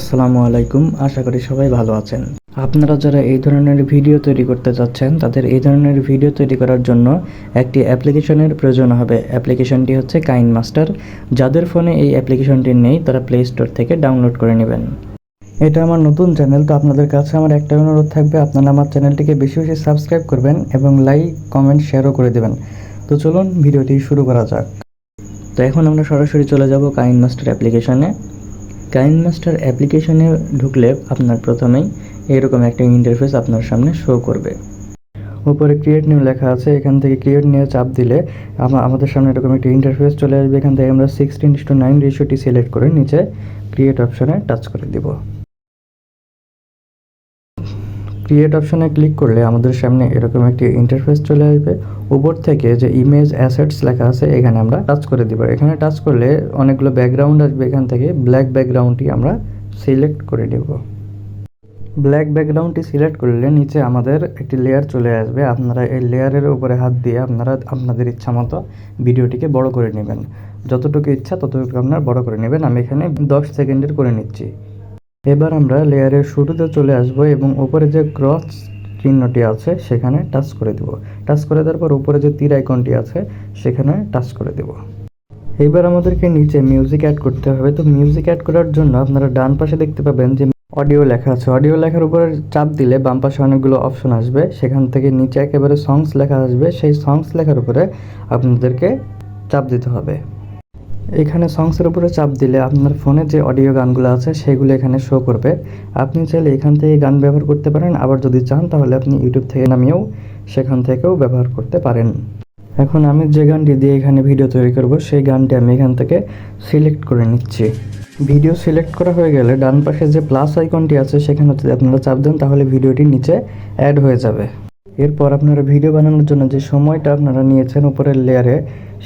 আসসালামু আলাইকুম। আশা করি সবাই ভালো আছেন। আপনারা যারা এই ধরনের ভিডিও তৈরি করতে চাচ্ছেন তাদের এই ধরনের ভিডিও তৈরি করার জন্য একটি অ্যাপ্লিকেশনের প্রয়োজন হবে। অ্যাপ্লিকেশনটি হচ্ছে কাইনমাস্টার। যাদের ফোনে এই অ্যাপ্লিকেশনটি নেই তারা প্লে স্টোর থেকে ডাউনলোড করে নেবেন। এটা আমার নতুন চ্যানেল, তো আপনাদের কাছে আমার একটা অনুরোধ থাকবে, আপনারা আমার চ্যানেলটিকে বেশি বেশি সাবস্ক্রাইব করবেন এবং লাইক কমেন্ট শেয়ারও করে দেবেন। তো চলুন ভিডিওটি শুরু করা যাক। তো এখন আমরা সরাসরি চলে যাব কাইনমাস্টার অ্যাপ্লিকেশনে। কাইনমাস্টার অ্যাপ্লিকেশনে ঢুকলে আপনার প্রথমেই এরকম একটা ইন্টারফেস আপনার সামনে শো করবে। উপরে ক্রিয়েট নিউ লেখা আছে, এখান থেকে ক্রিয়েট নিয়ে চাপ দিলে আমাদের সামনে এরকম একটা ইন্টারফেস চলে আসবে। এখান থেকে আমরা 16:9 রেশিওটি সিলেক্ট করে নিচে ক্রিয়েট অপশনে টাচ করে দিব। ক্রিয়েট অপশনে ক্লিক করলে আমাদের সামনে এরকম একটি ইন্টারফেস চলে আসবে। উপর থেকে যে ইমেজ অ্যাসেটস লেখা আছে এখানে আমরা টাচ করে দিব। এখানে টাচ করলে অনেকগুলো ব্যাকগ্রাউন্ড আসবে, এখান থেকে ব্ল্যাক ব্যাকগ্রাউন্ডটি আমরা সিলেক্ট করে দেব। ব্ল্যাক ব্যাকগ্রাউন্ডটি সিলেক্ট করলে নিচে আমাদের একটি লেয়ার চলে আসবে। আপনারা এই লেয়ারের উপরে হাত দিয়ে আপনারা আপনাদের ইচ্ছা মতো ভিডিওটিকে বড় করে নেবেন। যতটুকু ইচ্ছা ততটুকু আপনারা বড় করে নেবেন। আমি এখানে 10 সেকেন্ডের করে নিচ্ছি। এবার আমরা লেয়ারের শুরুতে চলে আসব এবং উপরে যে ক্রস চিহ্নটি আছে সেখানে টাচ করে দেব। টাচ করে দেওয়ার পর উপরে যে তীর আইকনটি আছে সেখানে টাচ করে দেব। এবার আমাদেরকে নিচে মিউজিক অ্যাড করতে হবে। তো মিউজিক অ্যাড করার জন্য আপনারা ডান পাশে দেখতে পাবেন যে অডিও লেখা আছে। অডিও লেখার উপরে চাপ দিলে বাম পাশে অনেকগুলো অপশন আসবে, সেখান থেকে নিচে একেবারে সংস লেখা আসবে। সেই সংস লেখার উপরে আপনাদেরকে চাপ দিতে হবে। এখানে সংসের উপরে চাপ দিলে আপনার ফোনে যে অডিও গানগুলো আছে সেগুলো এখানে শো করবে। আপনি চাইলে এখান থেকে গান ব্যবহার করতে পারেন, আবার যদি চান তাহলে আপনি ইউটিউব থেকে নামিয়েও সেখান থেকেও ব্যবহার করতে পারেন। এখন আমি যে গানটি দিয়ে এখানে ভিডিও তৈরি করব সেই গানটি আমি এখান থেকে সিলেক্ট করে নিচ্ছি। ভিডিও সিলেক্ট করা হয়ে গেলে ডান পাশে যে প্লাস আইকনটি আছে সেখানে যদি আপনারা চাপ দেন তাহলে ভিডিওটি নিচে অ্যাড হয়ে যাবে। এরপর আপনারা ভিডিও বানানোর জন্য যে সময়টা আপনারা নিয়েছেন উপরের লেয়ারে,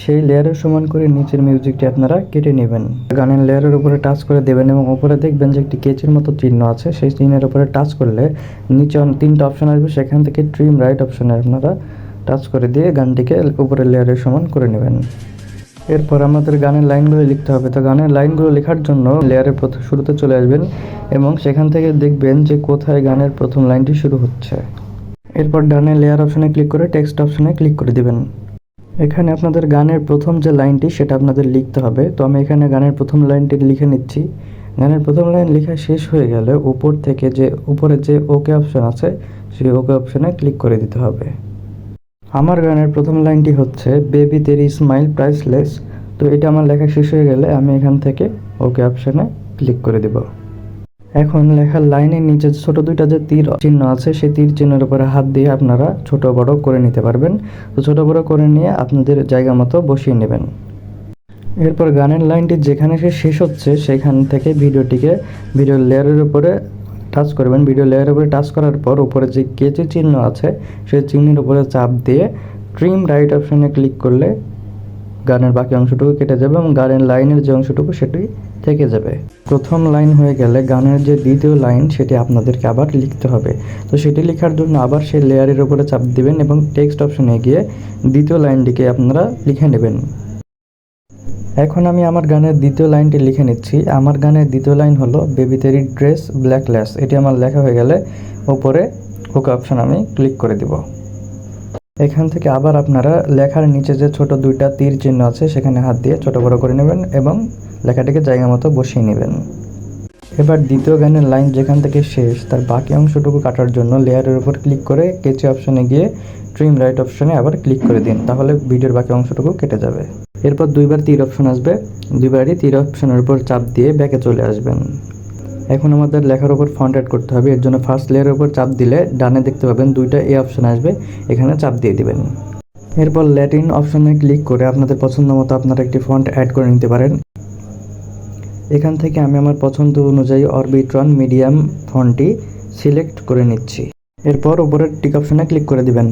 সেই লেয়ারের সমান করে নিচের মিউজিকটি আপনারা কেটে নেবেন। গানের লেয়ারের উপরে টাচ করে দেবেন এবং উপরে দেখবেন যে একটি কেচির মতো চিহ্ন আছে, সেই চিহ্নের উপরে টাচ করলে নিচে 3টা অপশন আসবে, সেখান থেকে ট্রিম রাইট অপশনে আপনারা টাচ করে দিয়ে গানটিকে উপরের লেয়ারের সমান করে নেবেন। এরপর আমাদের গানের লাইনগুলো লিখতে হবে। তো গানের লাইনগুলো লেখার জন্য লেয়ারের শুরুতে চলে আসবেন এবং সেখান থেকে দেখবেন যে কোথায় গানের প্রথম লাইনটি শুরু হচ্ছে। এরপর ডানে লেয়ার অপশনে ক্লিক করে টেক্সট অপশনে ক্লিক করে দিবেন। এখানে আপনাদের গানের প্রথম যে লাইনটি সেটা আপনাদের লিখতে হবে। তো আমি এখানে গানের প্রথম লাইনটি লিখে নিচ্ছি। গানের প্রথম লাইন লেখা শেষ হয়ে গেলে উপর থেকে যে উপরে যে ওকে অপশন আছে সেই ওকে অপশনে ক্লিক করে দিতে হবে। আমার গানের প্রথম লাইনটি হচ্ছে বেবি তেরি স্মাইল প্রাইসলেস। তো এটা আমার লেখা শেষ হয়ে গেলে আমি এখান থেকে ওকে অপশনে ক্লিক করে দেব। এখন লেখার লাইনের নিচে ছোট দুইটা যে তীর চিহ্ন আছে সেই তীর চিহ্নের উপরে হাত দিয়ে আপনারা ছোট বড় করে নিতে পারবেন। তো ছোট বড় করে নিয়ে আপনাদের জায়গা মতো বসিয়ে নেবেন। এরপর গানের লাইনটি যেখানে শেষ হচ্ছে সেখান থেকে ভিডিও লেয়ারের উপরে টাচ করবেন। ভিডিও লেয়ারের উপরে টাচ করার পর উপরে যে কেচি চিহ্ন আছে সেই চিহ্নের উপরে চাপ দিয়ে ট্রিম রাইট অপশনে ক্লিক করলে গানের বাকি অংশটুকু কেটে যাবে এবং গানের লাইনের যে অংশটুকু সেটি থেকে যাবে। প্রথম লাইন হয়ে গেলে গানের যে দ্বিতীয় লাইন সেটি আপনাদেরকে আবার লিখতে হবে। তো সেটি লেখার জন্য আবার সেই লেয়ারের উপরে চাপ দিবেন এবং টেক্সট অপশনে গিয়ে দ্বিতীয় লাইনটিকে আপনারা লিখে নেবেন। এখন আমি আমার গানের দ্বিতীয় লাইনটি লিখে নিচ্ছি। আমার গানের দ্বিতীয় লাইন হলো বেবি তেরি ড্রেস ব্ল্যাকলেস। এটি আমার লেখা হয়ে গেলে উপরে ওকে অপশন আমি ক্লিক করে দিব। এখান থেকে আবার আপনারা লেখার নিচে যে ছোট দুইটা তীর চিহ্ন আছে সেখানে হাত দিয়ে ছোট বড় করে নেবেন এবং লেখাটিকে জায়গা মতো বসিয়ে নেবেন। এবার দ্বিতীয় গানের লাইন যেখান থেকে শেষ তার বাকি অংশটুকু কাটার জন্য লেয়ারের উপর ক্লিক করে কেচি অপশনে গিয়ে ট্রিম রাইট অপশনে আবার ক্লিক করে দিন, তাহলে ভিডিওর বাকি অংশটুকু কেটে যাবে। এরপর দুইবার তীর অপশন আসবে, দুইবারই তীর অপশনের উপর চাপ দিয়ে ব্যাকে চলে আসবেন। এখন আমাদের লেখার উপর ফন্ট অ্যাড করতে হবে। এর জন্য ফার্স্ট লেয়ারের উপর চাপ দিলে ডানে দেখতে পাবেন দুইটা এ অপশন আসবে, এখানে চাপ দিয়ে দিবেন। এরপর ল্যাটিন অপশনে ক্লিক করে আপনাদের পছন্দ মতো আপনারা একটি ফন্ট অ্যাড করে নিতে পারেন। এখান থেকে আমি আমার পছন্দ অনুযায়ী অরবিট্রন মিডিয়াম ফন্টটি সিলেক্ট করে নিচ্ছি। এরপর উপরের টিক অপশনে ক্লিক করে দিবেন।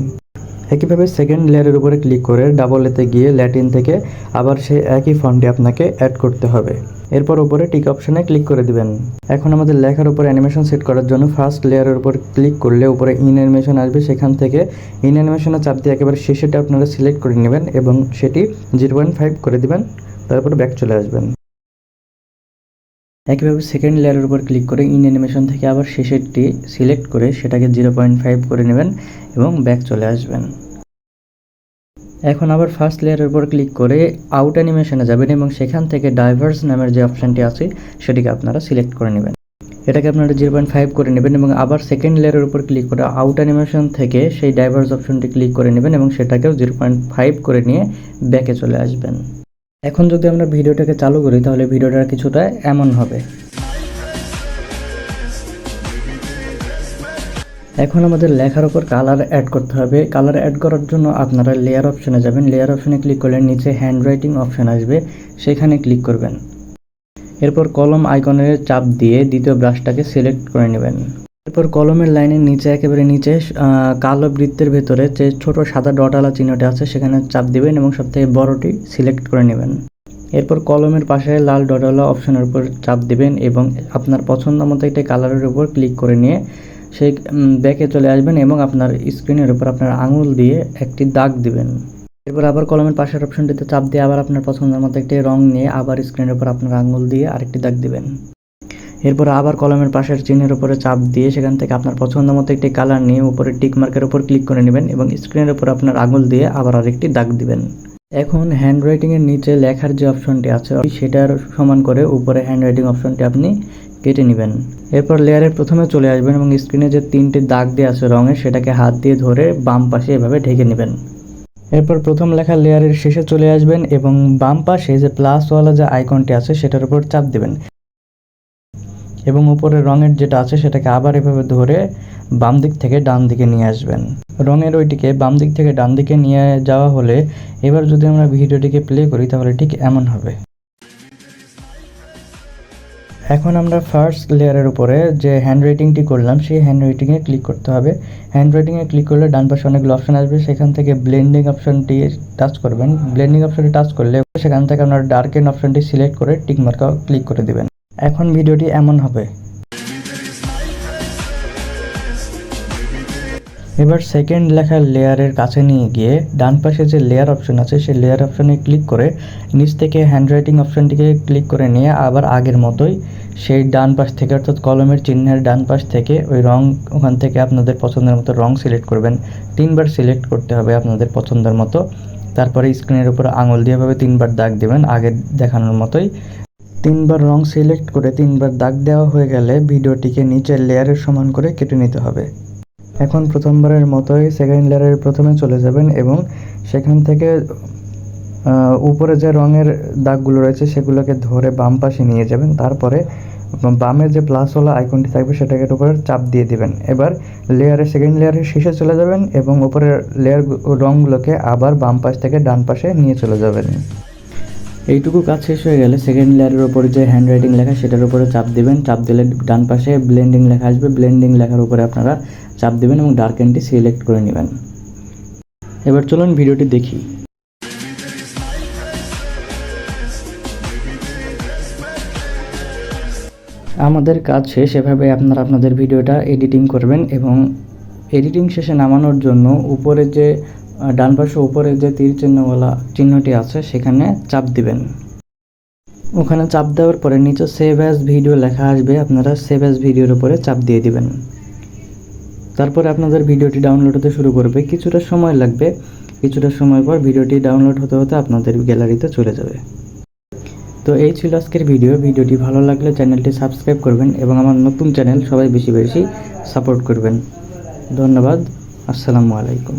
একইভাবে সেকেন্ড লেয়ারের উপরে ক্লিক করে ডাবল এতে গিয়ে ল্যাটিন থেকে আবার সেই একই ফন্টটি আপনাকে অ্যাড করতে হবে। এরপর উপরে টিক অপশনে ক্লিক করে দিবেন। এখন আমাদের লেখার উপর অ্যানিমেশন সেট করার জন্য ফার্স্ট লেয়ারের উপর ক্লিক করলে উপরে ইন অ্যানিমেশন আসবে, সেখান থেকে ইন অ্যানিমেশনে চাপ দিয়ে একেবারে শেষেটা আপনারা সিলেক্ট করে নেবেন এবং সেটি 0.5 করে দিবেন। তারপর ব্যাক চলে আসবেন। একইভাবে সেকেন্ড লেয়ারের উপর ক্লিক করে ইন অ্যানিমেশন থেকে আবার শেষেরটি সিলেক্ট করে সেটাকে 0.5 করে নেবেন এবং ব্যাক চলে আসবেন। এখন আবার ফার্স্ট লেয়ারের উপর ক্লিক করে আউট অ্যানিমেশনে যাবেন এবং সেখান থেকে ডাইভার্স নামের যে অপশানটি আছে সেটিকে আপনারা সিলেক্ট করে নেবেন। এটাকে আপনারা 0.5 করে নেবেন এবং আবার সেকেন্ড লেয়ারের উপর ক্লিক করে আউট অ্যানিমেশন থেকে সেই ডাইভার্স অপশনটি ক্লিক করে নেবেন এবং সেটাকেও 0.5 করে নিয়ে ব্যাকে চলে আসবেন। এখন যদি আমরা ভিডিওটাকে চালু করি তাহলে ভিডিওটা কিছুটা এমন হবে। এখন আমাদের লেখার উপর কালার অ্যাড করতে হবে। কালার অ্যাড করার জন্য আপনারা লেয়ার অপশনে যাবেন। লেয়ার অপশনে ক্লিক করলে নিচে হ্যান্ড রাইটিং অপশন আসবে, সেখানে ক্লিক করবেন। এরপর কলম আইকনের চাপ দিয়ে দ্বিতীয় ব্রাশটাকে সিলেক্ট করে নেবেন। এরপর কলমের লাইনের নিচে একেবারে নিচে কালো বৃত্তের ভেতরে যে ছোট সাদা ডটওয়ালা চিহ্নটি আছে সেখানে চাপ দিবেন এবং সবথেকে বড়টি সিলেক্ট করে নেবেন। এরপর কলমের পাশে লাল ডটওয়ালা অপশনের উপর চাপ দিবেন এবং আপনার পছন্দ মতো একটি কালারের উপর ক্লিক করে নিয়ে সেই ব্যাকে চলে আসবেন এবং আপনার স্ক্রিনের উপর আপনার আঙুল দিয়ে একটি দাগ দিবেন। এরপর আবার কলমের পাশের অপশনটিতে চাপ দিয়ে আবার আপনার পছন্দের মতো একটি রং নিয়ে আবার স্ক্রিনের উপর আপনার আঙুল দিয়ে আরেকটি দাগ দিবেন। এরপর আবার কলমের পাশের চিহ্নের উপরে চাপ দিয়ে সেখান থেকে আপনার পছন্দ মতো একটি কালার নিয়ে উপরে টিক মার্কের উপর ক্লিক করে নেবেন এবং স্ক্রিনের উপর আপনার আঙুল দিয়ে আবার আরেকটি দাগ দিবেন। এখন হ্যান্ড রাইটিংয়ের নিচে লেখার যে অপশনটি আছে সেটার সমান করে উপরে হ্যান্ড রাইটিং অপশনটি আপনি কেটে নেবেন। এরপর লেয়ারের প্রথমে চলে আসবেন এবং স্ক্রিনে যে 3টি দাগ দিয়ে আছে রঙের সেটাকে হাত দিয়ে ধরে বাম পাশে এভাবে ঢেকে নেবেন। এরপর প্রথম লেখা লেয়ারের শেষে চলে আসবেন এবং বাম পাশে যে প্লাসওয়ালা যে আইকনটি আছে সেটার উপর চাপ দেবেন এবং উপরে রঙের যেটা আছে সেটাকে আবার এভাবে ধরে বাম দিক থেকে ডান দিকে নিয়ে আসবেন। রঙের ওইটিকে বাম দিক থেকে ডান দিকে নিয়ে যাওয়া হলে এবার যদি আমরা ভিডিওটিকে প্লে করি তাহলে ঠিক এমন হবে। এখন আমরা ফার্স্ট লেয়ারের উপরে যে হ্যান্ড রাইটিংটি করলাম সেই হ্যান্ড রাইটিংয়ে ক্লিক করতে হবে। হ্যান্ড রাইটিংয়ে ক্লিক করলে ডান পাশে অনেকগুলো অপশন আসবে, সেখান থেকে ব্লেন্ডিং অপশনটি টাচ করবেন। ব্লেন্ডিং অপশনটি টাচ করলে সেখান থেকে আপনার ডার্কেন অপশনটি সিলেক্ট করে টিক মার্ক ক্লিক করে দেবেন। এখন ভিডিওটি এমন হবে। এবার সেকেন্ড লেখার লেয়ারের কাছে নিয়ে গিয়ে ডান পাশে যে লেয়ার অপশন আছে সেই লেয়ার অপশনে ক্লিক করে নিচ থেকে হ্যান্ড রাইটিং অপশনটিকে ক্লিক করে নিয়ে আবার আগের মতোই সেই ডান পাশ থেকে অর্থাৎ কলমের চিহ্নের ডান পাশ থেকে ওই রং ওখান থেকে আপনাদের পছন্দের মতো রং সিলেক্ট করবেন। 3বার সিলেক্ট করতে হবে আপনাদের পছন্দের মতো। তারপরে স্ক্রিনের উপর আঙুল দিয়ে ভাবে 3বার দাগ দেবেন আগের দেখানোর মতোই। 3বার রং সিলেক্ট করে 3বার দাগ দেওয়া হয়ে গেলে ভিডিওটিকে নিচের লেয়ারের সমান করে কেটে নিতে হবে। এখন প্রথমবারের মতোই সেকেন্ড লেয়ারের প্রথমে চলে যাবেন এবং সেখান থেকে উপরে যে রঙের দাগগুলো রয়েছে সেগুলোকে ধরে বাম পাশে নিয়ে যাবেন। তারপরে বামের যে প্লাসওয়ালা আইকনটি থাকবে সেটাকে উপরে চাপ দিয়ে দিবেন। এবার সেকেন্ড লেয়ারের শেষে চলে যাবেন এবং উপরের লেয়ার রঙগুলোকে আবার বাম পাশ থেকে ডান পাশে নিয়ে চলে যাবেন। এইটুকু কাজ শেষ হয়ে গেলে সেকেন্ড লেয়ারের উপরে যে হ্যান্ড রাইটিং লেখা সেটার উপরে চাপ দিবেন। চাপ দিলে ডান পাশে ব্লেন্ডিং লেখা আসবে। ব্লেন্ডিং লেখার উপরে আপনারা চাপ দিবেন এবং ডার্কেনটি সিলেক্ট করে নেবেন। এবার চলুন ভিডিওটি দেখি। আমাদের কাজ শেষ। এভাবে আপনারা আপনাদের ভিডিওটা এডিটিং করবেন এবং এডিটিং শেষে নামানোর জন্য উপরে যে ডান পাশে উপরে যে তীর চিহ্নওয়ালা চিহ্নটি আছে সেখানে চাপ দিবেন। ওখানে চাপ দেওয়ার পরে নিচে সেভ অ্যাজ ভিডিও লেখা আসবে, আপনারা সেভ অ্যাজ ভিডিওর উপরে চাপ দিয়ে দিবেন। তারপরে আপনাদের ভিডিওটি ডাউনলোড হতে শুরু করবে। কিছুটা সময় লাগবে, কিছুটা সময় পর ভিডিওটি ডাউনলোড হতে হতে আপনাদের গ্যালারিতে চলে যাবে। তো এই ছিল আজকের ভিডিওটি ভালো লাগলে চ্যানেলটি সাবস্ক্রাইব করবেন এবং আমার নতুন চ্যানেল সবাই বেশি বেশি সাপোর্ট করবেন। ধন্যবাদ। আসসালামু আলাইকুম।